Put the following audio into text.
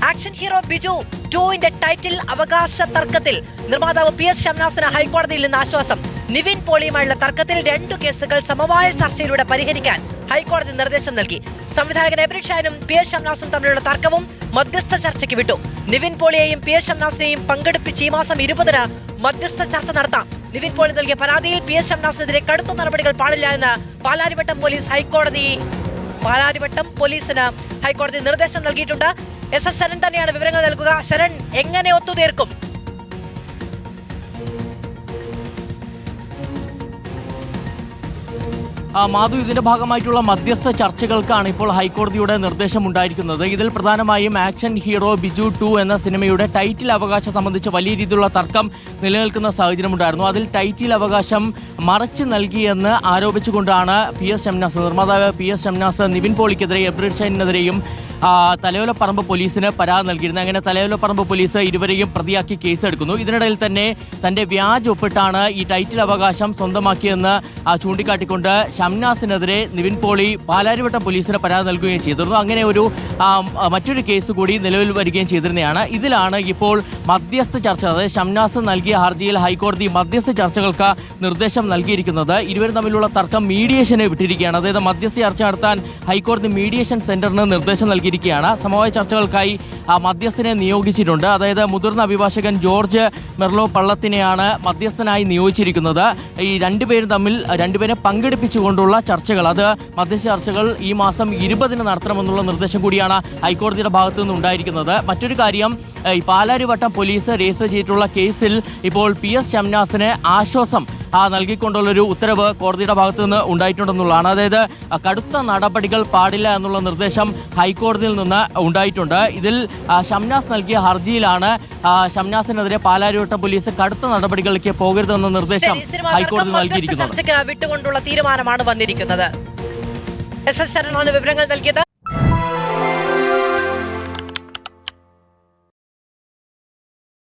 Action hero Biju 2 title അവകാശ തർക്കത്തിൽ നിർമ്മാതാവ് PS ഷംനാസിന് ഹൈക്കോടതിയിൽ നിന്ന് ആശ്വാസം. നിവിൻ പോളിയുമായുള്ള തർക്കത്തിൽ 2 കേസുകൾ സമവായ ചർച്ചയിലൂടെ പരിഹരിക്കാൻ ഹൈക്കോടതി നിർദ്ദേശം നൽകി. സംവിധായകൻ എബ്രിഡ് ഷാനും PS ഷംനാസും തമ്മിലുള്ള തർക്കവും മധ്യസ്ഥ ചർച്ചയ്ക്ക് വിട്ടു. നിവിൻ പോളിയെയും PS ഷംനാസിനെയും പങ്കെടുപ്പിച്ച് ഈ മാസം 20-ന് മധ്യസ്ഥ ചർച്ച നടത്താം. നിവിൻ പോളി നൽകിയ പരാതിയിൽ PS ഷംനാസിനെതിരെ കടുത്ത നടപടികൾ പാടില്ല എന്ന് പാലാരിവട്ടം പോലീസിന് ഹൈക്കോടതി നിർദ്ദേശം നൽകിയിട്ടുണ്ട്. SS ശരൺ തന്നെയാണ് വിവരങ്ങൾ നൽകുക. ശരൺ, എങ്ങനെ ഒത്തുതീർക്കും? മാധു, ഇതിന്റെ ഭാഗമായിട്ടുള്ള മധ്യസ്ഥ ചർച്ചകൾക്കാണ് ഇപ്പോൾ ഹൈക്കോടതിയുടെ നിർദ്ദേശമുണ്ടായിരിക്കുന്നത്. ഇതിൽ പ്രധാനമായും ആക്ഷൻ ഹീറോ ബിജു 2 എന്ന സിനിമയുടെ ടൈറ്റിൽ അവകാശം സംബന്ധിച്ച് വലിയ രീതിയിലുള്ള തർക്കം നിലനിൽക്കുന്ന സാഹചര്യമുണ്ടായിരുന്നു. അതിൽ ടൈറ്റിൽ അവകാശം മറച്ചു നൽകിയെന്ന് ആരോപിച്ചുകൊണ്ടാണ് നിർമ്മാതാവ് PS ഷംനാസ് നിവിൻ പോളിക്കെതിരെ എബ്രിഡ് ഷൈനെതിരെയും തലയോലപ്പറമ്പ് പോലീസിന് പരാതി നൽകിയിരുന്നത്. അങ്ങനെ തലയോലപ്പറമ്പ് പോലീസ് ഇരുവരെയും പ്രതിയാക്കി കേസെടുക്കുന്നു. ഇതിനിടയിൽ തന്നെ തന്റെ വ്യാജ ഒപ്പിട്ടാണ് ഈ ടൈറ്റിൽ അവകാശം സ്വന്തമാക്കിയെന്ന് ചൂണ്ടിക്കാട്ടിക്കൊണ്ട് ഷംനാസിനെതിരെ നിവിൻ പോളി പാലാരിവട്ടം പോലീസിന് പരാതി നൽകുകയും ചെയ്തിരുന്നു. അങ്ങനെ മറ്റൊരു കേസ് കൂടി നിലവിൽ വരികയും ചെയ്തിരുന്നതാണ്. ഇതിലാണ് ഇപ്പോൾ മധ്യസ്ഥ ചർച്ച, അതായത് ഷംനാസ് നൽകിയ ഹർജിയിൽ ഹൈക്കോടതി മധ്യസ്ഥ ചർച്ചകൾക്ക് നിർദ്ദേശം നൽകിയിരിക്കുന്നത്. ഇരുവരും തമ്മിലുള്ള തർക്കം മീഡിയേഷന് വിട്ടിരിക്കുകയാണ്. അതായത് മധ്യസ്ഥ ചർച്ച നടത്താൻ ഹൈക്കോടതി മീഡിയേഷൻ സെന്ററിന് നിർദ്ദേശം നൽകിയിരിക്കുകയാണ്. സമവായ ചർച്ചകൾക്കായി മധ്യസ്ഥനെ നിയോഗിച്ചിട്ടുണ്ട്. അതായത് മുതിർന്ന അഭിഭാഷകൻ ജോർജ് മെർലോ പള്ളത്തിനെയാണ് മധ്യസ്ഥനായി നിയോഗിച്ചിരിക്കുന്നത്. ഈ രണ്ടുപേരെ പങ്കെടുപ്പിച്ചുകൊണ്ടുള്ള ചർച്ചകൾ, അത് മധ്യസ്ഥ ചർച്ചകൾ ഈ മാസം 20-ന് നടത്തണമെന്നുള്ള നിർദ്ദേശം കൂടിയാണ് ഹൈക്കോടതിയുടെ ഭാഗത്തു നിന്ന് ഉണ്ടായിരിക്കുന്നത്. മറ്റൊരു കാര്യം, ഈ പാലാരിവട്ടം പോലീസ് രജിസ്റ്റർ ചെയ്തിട്ടുള്ള കേസിൽ ഇപ്പോൾ PS ഷംനാസിന് ആശ്വാസം നൽകിക്കൊണ്ടുള്ളൊരു ഉത്തരവ് കോടതിയുടെ ഭാഗത്തു നിന്ന് ഉണ്ടായിട്ടുണ്ടെന്നുള്ളതാണ്. അതായത് കടുത്ത നടപടികൾ പാടില്ല എന്നുള്ള നിർദ്ദേശം ഹൈക്കോടതിയിൽ നിന്ന് ഉണ്ടായിട്ടുണ്ട്. ഇതിൽ ഷംനാസ് നൽകിയ ഹർജിയിലാണ് ഷംനാസിനെതിരെ പാലാരിവട്ടം പോലീസ് കടുത്ത നടപടികളിലേക്ക് പോകരുതെന്ന നിർദ്ദേശം ഹൈക്കോടതി നൽകിയിരിക്കുന്നത്. വിട്ടുകൊണ്ടുള്ള തീരുമാനമാണ് വന്നിരിക്കുന്നത്. SS ശരണാണ് വിവരങ്ങൾ നൽകിയത്.